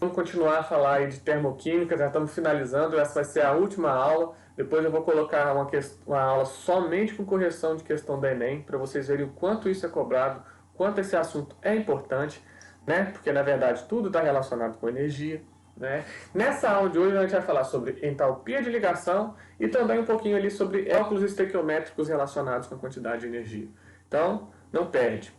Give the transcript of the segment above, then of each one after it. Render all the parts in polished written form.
Vamos continuar a falar aí de termoquímica, já estamos finalizando, essa vai ser a última aula. Depois eu vou colocar uma aula somente com correção de questão da Enem, para vocês verem o quanto isso é cobrado, quanto esse assunto é importante, né? Porque na verdade tudo está relacionado com energia. Né? Nessa aula de hoje a gente vai falar sobre entalpia de ligação e também um pouquinho ali sobre cálculos estequiométricos relacionados com a quantidade de energia. Então, não perde.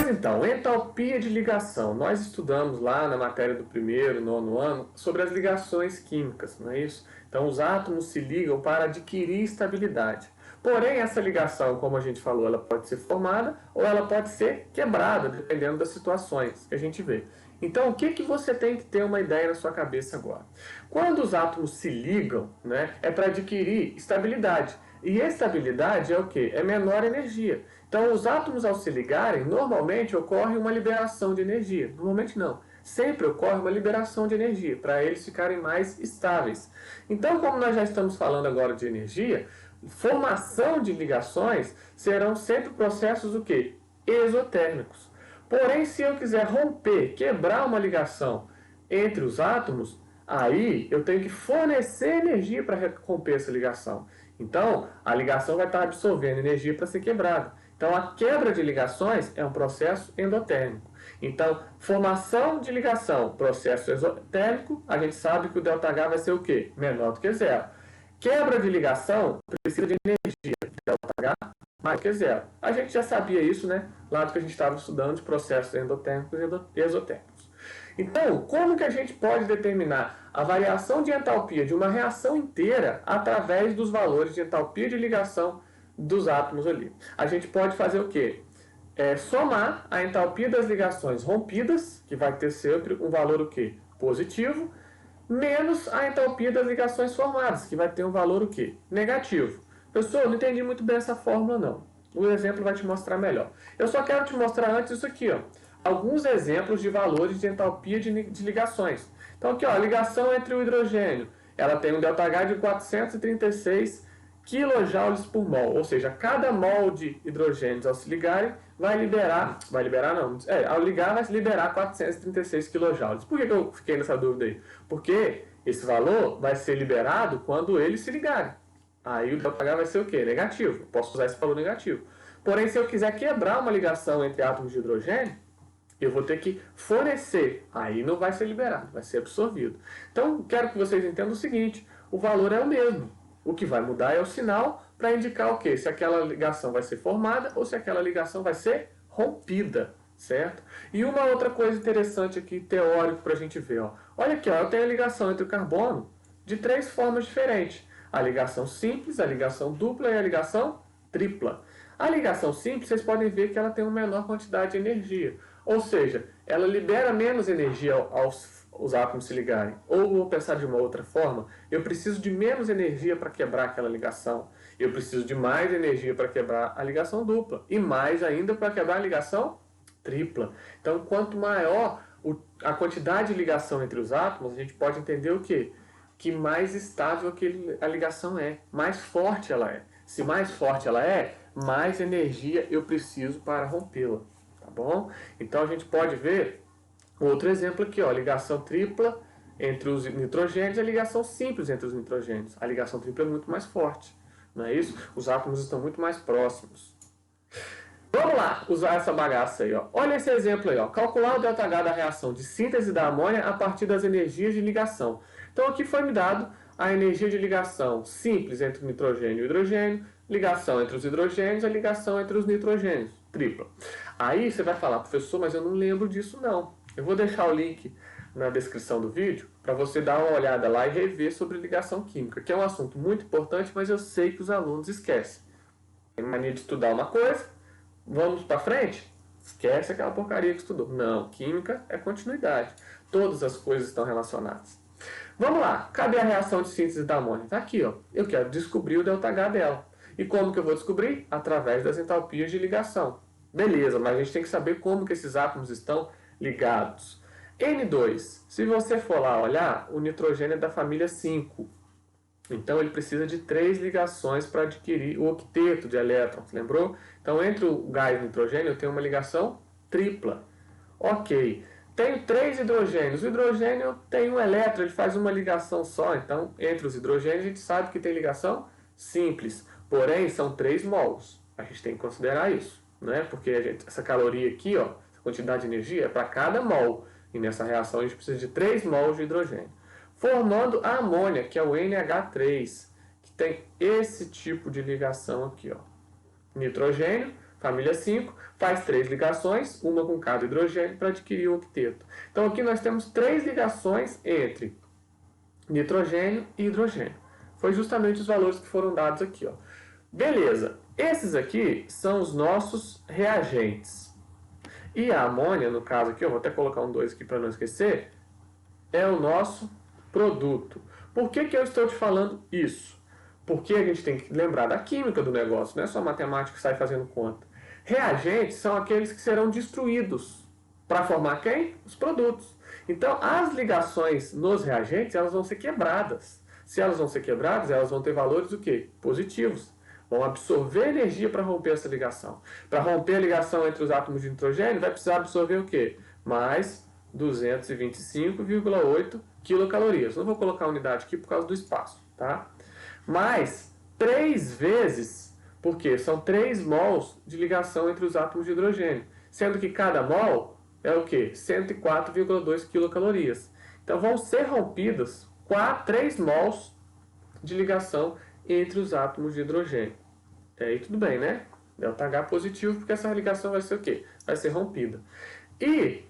Então, entalpia de ligação. Nós estudamos lá na matéria do primeiro, nono ano, sobre as ligações químicas, não é isso? Então, os átomos se ligam para adquirir estabilidade. Porém, essa ligação, como a gente falou, ela pode ser formada ou ela pode ser quebrada, dependendo das situações que a gente vê. Então, o que você tem que ter uma ideia na sua cabeça agora? Quando os átomos se ligam, né, é para adquirir estabilidade. E estabilidade é o quê? É menor energia. Então, os átomos, ao se ligarem, normalmente ocorre uma liberação de energia. Normalmente não. Sempre ocorre uma liberação de energia, para eles ficarem mais estáveis. Então, como nós já estamos falando agora de energia, formação de ligações serão sempre processos o quê? Exotérmicos. Porém, se eu quiser romper, quebrar uma ligação entre os átomos, aí eu tenho que fornecer energia para romper essa ligação. Então, a ligação vai estar absorvendo energia para ser quebrada. Então, a quebra de ligações é um processo endotérmico. Então, formação de ligação, processo exotérmico, a gente sabe que o ΔH vai ser o quê? Menor do que zero. Quebra de ligação precisa de energia, ΔH mais do que zero. A gente já sabia isso, né? Lá do que a gente estava estudando de processos endotérmicos e exotérmicos. Então, como que a gente pode determinar a variação de entalpia de uma reação inteira através dos valores de entalpia de ligação dos átomos ali? A gente pode fazer o quê? Somar a entalpia das ligações rompidas, que vai ter sempre um valor o quê? Positivo, menos a entalpia das ligações formadas, que vai ter um valor o quê? Negativo. Pessoal, não entendi muito bem essa fórmula não. O exemplo vai te mostrar melhor. Eu só quero te mostrar antes isso aqui, ó. Alguns exemplos de valores de entalpia de ligações. Então aqui, ó, a ligação entre o hidrogênio, ela tem um ΔH de 436 kJ por mol, ou seja, cada mol de hidrogênios ao se ligarem ao ligar vai liberar 436 kJ. Por que eu fiquei nessa dúvida aí? Porque esse valor vai ser liberado quando eles se ligarem. Aí o ΔH vai ser o quê? Negativo. Posso usar esse valor negativo. Porém, se eu quiser quebrar uma ligação entre átomos de hidrogênio, eu vou ter que fornecer. Aí não vai ser liberado, vai ser absorvido. Então, quero que vocês entendam o seguinte, o valor é o mesmo. O que vai mudar é o sinal para indicar o quê? Se aquela ligação vai ser formada ou se aquela ligação vai ser rompida, certo? E uma outra coisa interessante aqui, teórico, para a gente ver. Ó. Olha aqui, ó, eu tenho a ligação entre o carbono de 3 formas diferentes. A ligação simples, a ligação dupla e a ligação tripla. A ligação simples, vocês podem ver que ela tem uma menor quantidade de energia. Ou seja, ela libera menos energia aos átomos se ligarem. Ou vou pensar de uma outra forma, eu preciso de menos energia para quebrar aquela ligação. Eu preciso de mais energia para quebrar a ligação dupla. E mais ainda para quebrar a ligação tripla. Então, quanto maior a quantidade de ligação entre os átomos, a gente pode entender o quê? Que mais estável a ligação é, mais forte ela é. Se mais forte ela é, mais energia eu preciso para rompê-la. Tá bom? Então a gente pode ver outro exemplo aqui, ó, ligação tripla entre os nitrogênios e a ligação simples entre os nitrogênios. A ligação tripla é muito mais forte, não é isso? Os átomos estão muito mais próximos. Vamos lá usar essa bagaça aí, ó. Olha esse exemplo aí, ó. Calcular o ΔH da reação de síntese da amônia a partir das energias de ligação. Então aqui foi me dado a energia de ligação simples entre o nitrogênio e o hidrogênio, ligação entre os hidrogênios e a ligação entre os nitrogênios, tripla. Aí você vai falar, professor, mas eu não lembro disso não. Eu vou deixar o link na descrição do vídeo para você dar uma olhada lá e rever sobre ligação química, que é um assunto muito importante, mas eu sei que os alunos esquecem. Tem mania de estudar uma coisa, vamos para frente? Esquece aquela porcaria que estudou. Não, química é continuidade. Todas as coisas estão relacionadas. Vamos lá, cadê a reação de síntese da amônia? Está aqui, ó. Eu quero descobrir o ΔH dela. E como que eu vou descobrir? Através das entalpias de ligação. Beleza, mas a gente tem que saber como que esses átomos estão ligados. N2, se você for lá olhar, o nitrogênio é da família 5. Então ele precisa de 3 ligações para adquirir o octeto de elétrons, lembrou? Então entre o gás e o nitrogênio eu tenho uma ligação tripla. Ok, tenho 3 hidrogênios. O hidrogênio tem um elétron, ele faz uma ligação só. Então entre os hidrogênios a gente sabe que tem ligação simples. Porém são 3 mols. A gente tem que considerar isso, né? Porque essa caloria aqui, ó, essa quantidade de energia é para cada mol. E nessa reação a gente precisa de 3 mols de hidrogênio. Formando a amônia, que é o NH3, que tem esse tipo de ligação aqui, ó. Nitrogênio, família 5, faz 3 ligações, uma com cada hidrogênio, para adquirir o octeto. Então aqui nós temos 3 ligações entre nitrogênio e hidrogênio. Foi justamente os valores que foram dados aqui, ó. Beleza, esses aqui são os nossos reagentes. E a amônia, no caso aqui, eu vou até colocar um 2 aqui para não esquecer, é o nosso produto. Por que eu estou te falando isso? Porque a gente tem que lembrar da química do negócio, não é só matemática que sai fazendo conta. Reagentes são aqueles que serão destruídos para formar quem? Os produtos. Então, as ligações nos reagentes, elas vão ser quebradas. Se elas vão ser quebradas, elas vão ter valores o quê? Positivos. Vão absorver energia para romper essa ligação. Para romper a ligação entre os átomos de nitrogênio, vai precisar absorver o quê? Mais 225,8 quilocalorias. Não vou colocar a unidade aqui por causa do espaço, tá? Mas 3 vezes, porque são 3 mols de ligação entre os átomos de hidrogênio, sendo que cada mol é o quê? 104,2 quilocalorias. Então vão ser rompidas 3 mols de ligação entre os átomos de hidrogênio. E aí tudo bem, né? ΔH positivo, porque essa ligação vai ser o quê? Vai ser rompida. E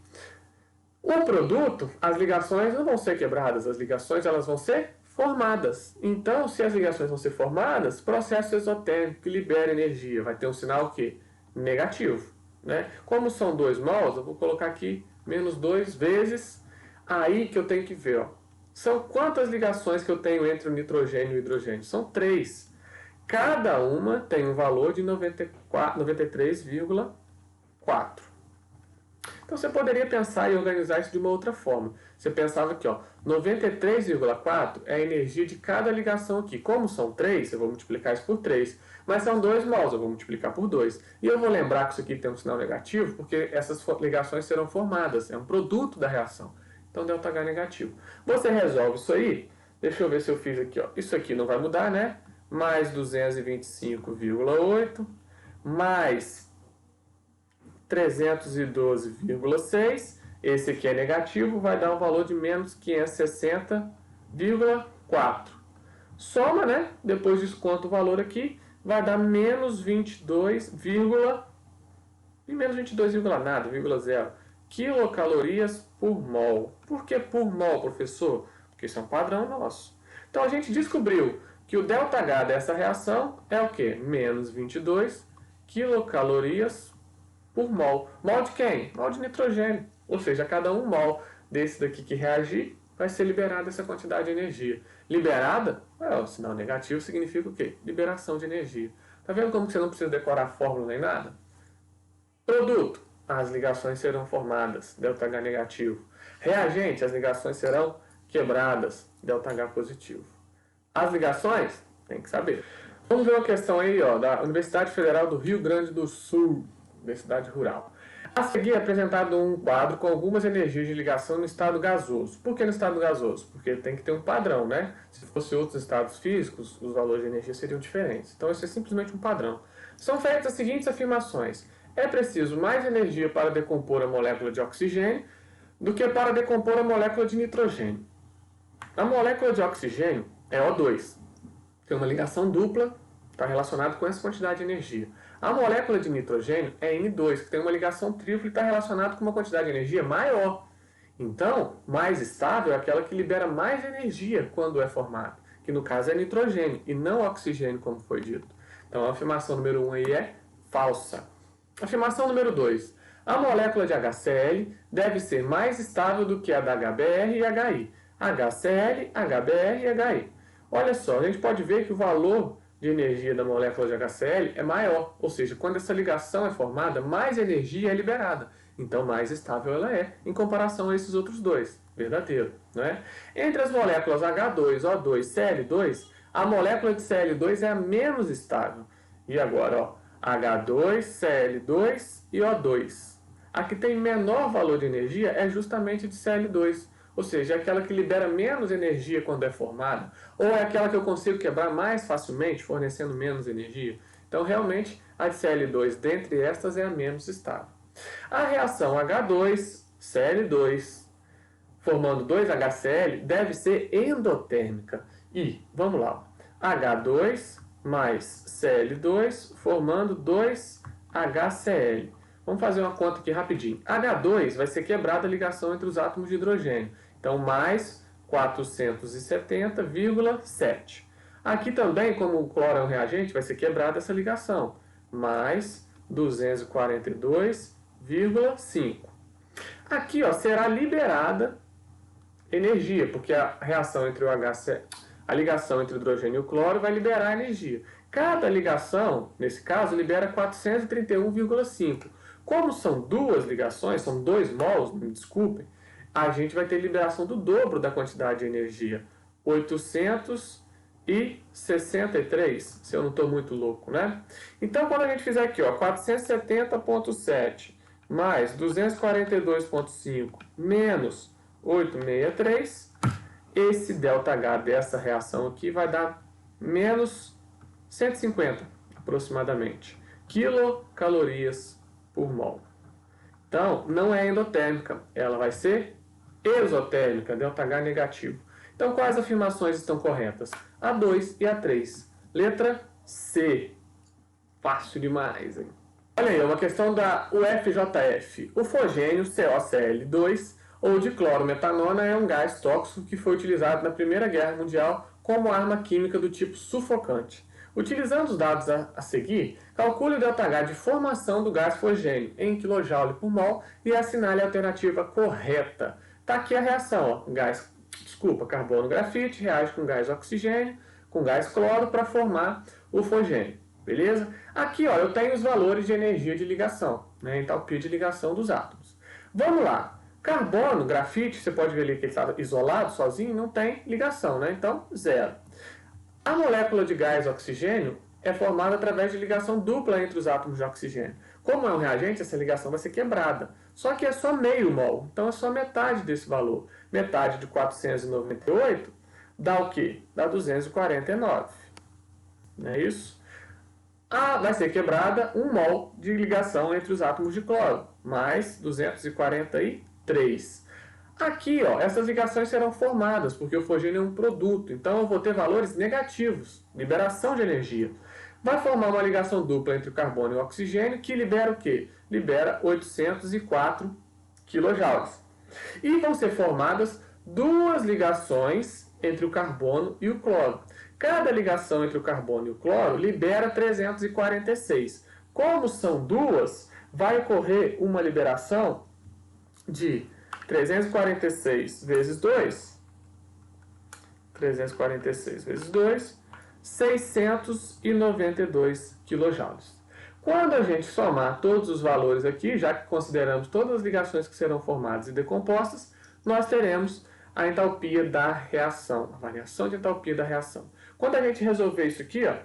o produto, as ligações não vão ser quebradas, as ligações elas vão ser formadas. Então, se as ligações vão ser formadas, processo exotérmico que libera energia, vai ter um sinal o quê? Negativo, né? Como são 2 mols, eu vou colocar aqui menos 2 vezes, aí que eu tenho que ver, ó. São quantas ligações que eu tenho entre o nitrogênio e o hidrogênio? São 3. Cada uma tem um valor de 93,4. Então você poderia pensar e organizar isso de uma outra forma. Você pensava que 93,4 é a energia de cada ligação aqui. Como são 3, eu vou multiplicar isso por 3. Mas são 2 mols, eu vou multiplicar por 2. E eu vou lembrar que isso aqui tem um sinal negativo, porque essas ligações serão formadas. É um produto da reação. Então, ΔH negativo. Você resolve isso aí. Deixa eu ver se eu fiz aqui. Isso aqui não vai mudar, né? Mais 225,8. Mais 312,6, esse aqui é negativo, vai dar um valor de menos 560,4. Soma, né? Depois desconta o valor aqui, vai dar menos 22, e menos 22, nada, 0, quilocalorias por mol. Por que por mol, professor? Porque isso é um padrão nosso. Então a gente descobriu que o ΔH dessa reação é o quê? Menos 22 quilocalorias por mol. Mol de quem? Mol de nitrogênio. Ou seja, a cada 1 mol desse daqui que reagir, vai ser liberada essa quantidade de energia. Liberada, o sinal negativo significa o quê? Liberação de energia. Tá vendo como você não precisa decorar fórmula nem nada? Produto, as ligações serão formadas, ΔH negativo. Reagente, as ligações serão quebradas, ΔH positivo. As ligações, tem que saber. Vamos ver uma questão aí, da Universidade Federal do Rio Grande do Sul. Universidade Rural. A seguir é apresentado um quadro com algumas energias de ligação no estado gasoso. Por que no estado gasoso? Porque tem que ter um padrão, né? Se fosse outros estados físicos, os valores de energia seriam diferentes. Então, isso é simplesmente um padrão. São feitas as seguintes afirmações. É preciso mais energia para decompor a molécula de oxigênio do que para decompor a molécula de nitrogênio. A molécula de oxigênio é O2. Tem uma ligação dupla, está relacionado com essa quantidade de energia. A molécula de nitrogênio é N2, que tem uma ligação tripla e está relacionado com uma quantidade de energia maior. Então, mais estável é aquela que libera mais energia quando é formada, que no caso é nitrogênio e não oxigênio, como foi dito. Então, a afirmação número 1 aí é falsa. Afirmação número 2. A molécula de HCl deve ser mais estável do que a da HBr e HI. HCl, HBr e HI. Olha só, a gente pode ver que o valor de energia da molécula de HCl é maior, ou seja, quando essa ligação é formada, mais energia é liberada, então mais estável ela é em comparação a esses outros dois, verdadeiro, né? Entre as moléculas H2, O2, Cl2, A molécula de Cl2 é a menos estável. E agora, ó, H2, Cl2 e O2. A que tem menor valor de energia é justamente de Cl2, ou seja, é aquela que libera menos energia quando é formada, ou é aquela que eu consigo quebrar mais facilmente, fornecendo menos energia. Então, realmente, a de Cl2 dentre estas é a menos estável. A reação H2, Cl2, formando 2HCl, deve ser endotérmica. E, vamos lá, H2 mais Cl2 formando 2HCl. Vamos fazer uma conta aqui rapidinho. H2 vai ser quebrada a ligação entre os átomos de hidrogênio. Então, mais 470,7. Aqui também, como o cloro é um reagente, vai ser quebrada essa ligação. Mais 242,5. Aqui, ó, será liberada energia, porque a reação entre a ligação entre o hidrogênio e o cloro vai liberar energia. Cada ligação, nesse caso, libera 431,5. Como são duas ligações, são 2 mols, me desculpem, a gente vai ter liberação do dobro da quantidade de energia. 863, se eu não estou muito louco, né? Então, quando a gente fizer aqui, ó, 470,7 mais 242,5 menos 863, esse ΔH dessa reação aqui vai dar menos 150, aproximadamente, quilocalorias por mol. Então, não é endotérmica, ela vai ser exotérmica, ΔH negativo. Então, quais afirmações estão corretas? A 2 e a 3. Letra C. Fácil demais, hein? Olha aí, uma questão da UFJF. O fogênio COCl2 ou de clorometanona é um gás tóxico que foi utilizado na Primeira Guerra Mundial como arma química do tipo sufocante. Utilizando os dados a seguir, calcule o ΔH de formação do gás fogênio em kJ por mol e assinale a alternativa correta. Está aqui a reação, ó. Carbono grafite reage com gás oxigênio, com gás cloro para formar o fogênio. Beleza? Aqui, ó, eu tenho os valores de energia de ligação, né, entalpia de ligação dos átomos. Vamos lá. Carbono, grafite, você pode ver ali que ele está isolado, sozinho, não tem ligação, né? Então, 0. A molécula de gás oxigênio é formada através de ligação dupla entre os átomos de oxigênio. Como é um reagente, essa ligação vai ser quebrada. Só que é só meio mol, então é só metade desse valor. Metade de 498 dá o quê? Dá 249. Não é isso? Vai ser quebrada 1 mol de ligação entre os átomos de cloro, mais 243. Aqui, ó, essas ligações serão formadas, porque o fogênio é um produto, então eu vou ter valores negativos, liberação de energia. Vai formar uma ligação dupla entre o carbono e o oxigênio, que libera o quê? Libera 804 kJ. E vão ser formadas duas ligações entre o carbono e o cloro. Cada ligação entre o carbono e o cloro libera 346. Como são duas, vai ocorrer uma liberação de 346 vezes 2, 346 vezes 2, 692 kJ. Quando a gente somar todos os valores aqui, já que consideramos todas as ligações que serão formadas e decompostas, nós teremos a entalpia da reação, a variação de entalpia da reação. Quando a gente resolver isso aqui, ó,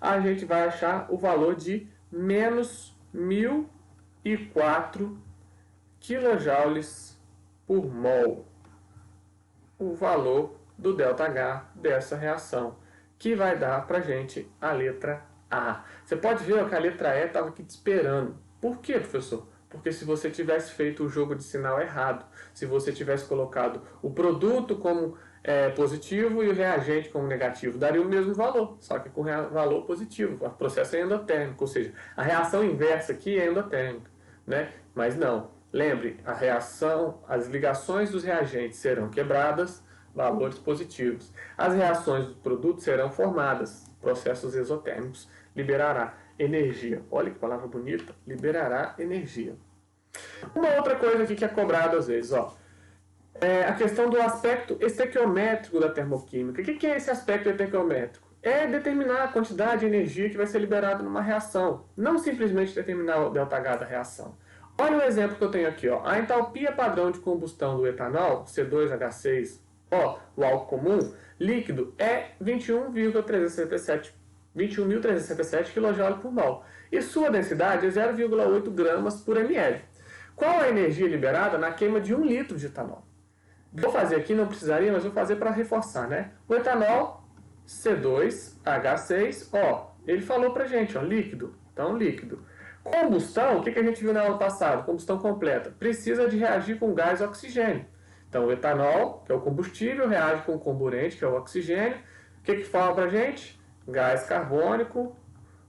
a gente vai achar o valor de menos 1004 kJ por mol, o valor do ΔH dessa reação, que vai dar para a gente a letra A. Você pode ver que a letra E estava aqui te esperando. Por quê, professor? Porque se você tivesse feito o jogo de sinal errado, se você tivesse colocado o produto como positivo e o reagente como negativo, daria o mesmo valor, só que com valor positivo. O processo é endotérmico, ou seja, a reação inversa aqui é endotérmica, né? Mas não. Lembre, a reação, as ligações dos reagentes serão quebradas, valores positivos. As reações dos produtos serão formadas, processos exotérmicos, liberará energia. Olha que palavra bonita, liberará energia. Uma outra coisa aqui que é cobrada às vezes, ó, é a questão do aspecto estequiométrico da termoquímica. O que é esse aspecto estequiométrico? É determinar a quantidade de energia que vai ser liberada numa reação, não simplesmente determinar o ΔH da reação. Olha o exemplo que eu tenho aqui, ó. A entalpia padrão de combustão do etanol, C2H6 Ó, o álcool comum líquido é 21.367 kJ por mol. E sua densidade é 0,8 gramas por ml. Qual a energia liberada na queima de 1 litro de etanol? Vou fazer aqui, não precisaria, mas vou fazer para reforçar, né? O etanol C2H6, ó, ele falou pra gente, ó, líquido. Então, líquido. Combustão, o que a gente viu na aula passada? Combustão completa. Precisa de reagir com gás e oxigênio. Então, o etanol, que é o combustível, reage com o comburente, que é o oxigênio. O que fala pra gente? Gás carbônico,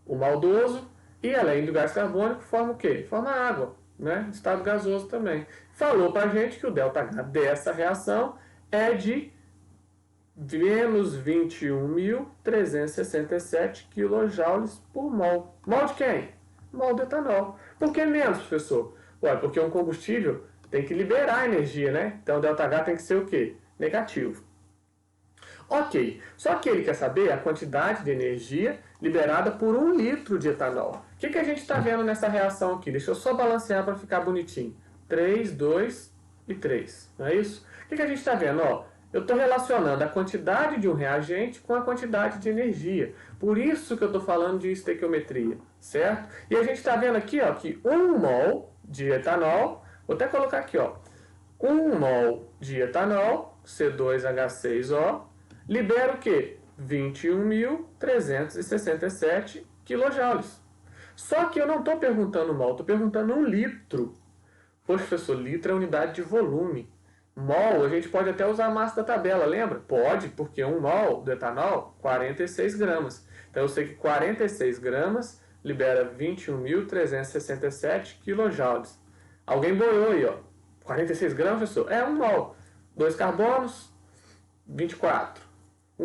o maldoso, e além do gás carbônico, forma o quê? Forma água, né? Estado gasoso também. Falou pra gente que o ΔH dessa reação é de menos 21.367 kJ por mol. Mol de quem? Mol do etanol. Por que menos, professor? Ué, porque um combustível tem que liberar energia, né? Então o ΔH tem que ser o quê? Negativo. Ok, só que ele quer saber a quantidade de energia liberada por 1 litro de etanol. O que a gente está vendo nessa reação aqui? Deixa eu só balancear para ficar bonitinho. 3, 2 e 3, não é isso? O que a gente está vendo? Ó, eu estou relacionando a quantidade de um reagente com a quantidade de energia. Por isso que eu estou falando de estequiometria, certo? E a gente está vendo aqui, ó, que 1 mol de etanol, vou até colocar aqui, ó, 1 mol de etanol, C2H6O, libera o quê? 21.367 kJ. Só que eu não estou perguntando mol, estou perguntando 1 litro. Poxa, professor, litro é unidade de volume. Mol, a gente pode até usar a massa da tabela, lembra? Pode, porque 1 mol do etanol, 46 gramas. Então eu sei que 46 gramas libera 21.367 kJ. Alguém boiou aí, ó. 46 gramas, professor? É 1 mol. 2 carbonos, 24.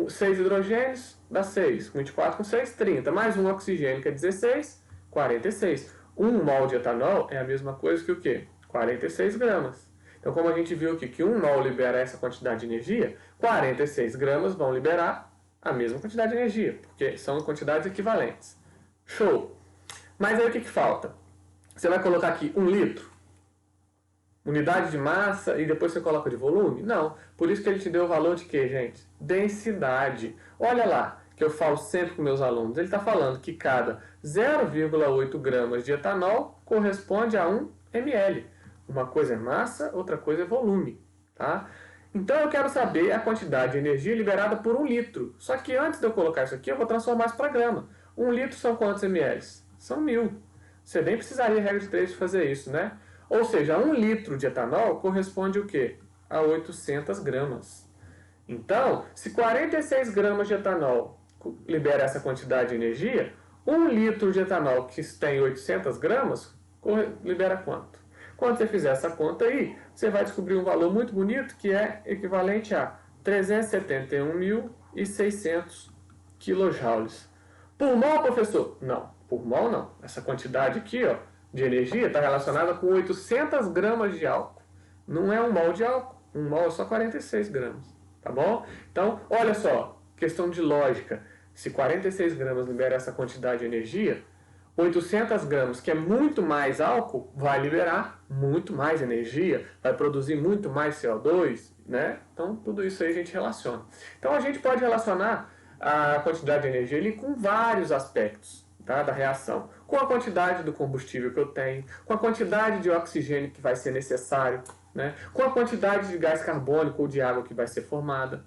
6 hidrogênios, dá 6. 24 com 6, 30. Mais um oxigênio, que é 16, 46. 1 mol de etanol é a mesma coisa que o quê? 46 gramas. Então, como a gente viu aqui que 1 mol libera essa quantidade de energia, 46 gramas vão liberar a mesma quantidade de energia, porque são quantidades equivalentes. Show! Mas aí o que falta? Você vai colocar aqui 1 litro? Unidade de massa e depois você coloca de volume? Não. Por isso que ele te deu o valor de quê, gente? Densidade. Olha lá, que eu falo sempre com meus alunos. Ele está falando que cada 0,8 gramas de etanol corresponde a 1 ml. Uma coisa é massa, outra coisa é volume. Tá? Então eu quero saber a quantidade de energia liberada por 1 litro. Só que antes de eu colocar isso aqui, eu vou transformar isso para grama. 1 litro são quantos ml? São 1.000. Você nem precisaria regra de 3 para fazer isso, né? Ou seja, 1 litro de etanol corresponde o quê? A 800 gramas. Então, se 46 gramas de etanol libera essa quantidade de energia, 1 litro de etanol que tem 800 gramas libera quanto? Quando você fizer essa conta aí, você vai descobrir um valor muito bonito que é equivalente a 371.600 kJ. Por mol, professor? Não, por mol não. Essa quantidade aqui, ó, de energia está relacionada com 800 gramas de álcool. Não é 1 mol de álcool. 1 mol é só 46 gramas. Tá bom? Então, olha só, questão de lógica. Se 46 gramas libera essa quantidade de energia, 800 gramas, que é muito mais álcool, vai liberar muito mais energia, vai produzir muito mais CO2, né? Então, tudo isso aí a gente relaciona. Então, a gente pode relacionar a quantidade de energia ali com vários aspectos. Tá, da reação, com a quantidade do combustível que eu tenho, com a quantidade de oxigênio que vai ser necessário, né, com a quantidade de gás carbônico ou de água que vai ser formada.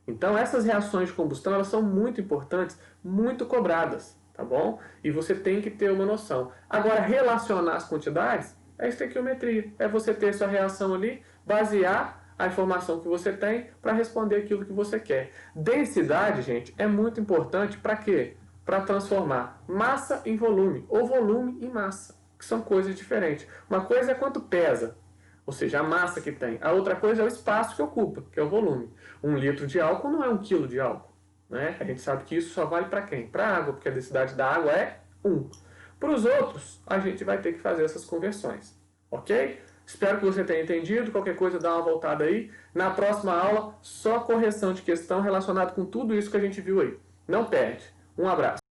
Então, essas reações de combustão elas são muito importantes, muito cobradas, tá bom? E você tem que ter uma noção. Agora, relacionar as quantidades é estequiometria, é você ter sua reação ali, basear a informação que você tem para responder aquilo que você quer. Densidade, gente, é muito importante para quê? Para transformar massa em volume, ou volume em massa, que são coisas diferentes. Uma coisa é quanto pesa, ou seja, a massa que tem. A outra coisa é o espaço que ocupa, que é o volume. 1 litro de álcool não é 1 quilo de álcool. Né? A gente sabe que isso só vale para quem? Para a água, porque a densidade da água é 1. Para os outros, a gente vai ter que fazer essas conversões. Ok? Espero que você tenha entendido. Qualquer coisa, dá uma voltada aí. Na próxima aula, só correção de questão relacionada com tudo isso que a gente viu aí. Não perde. Um abraço.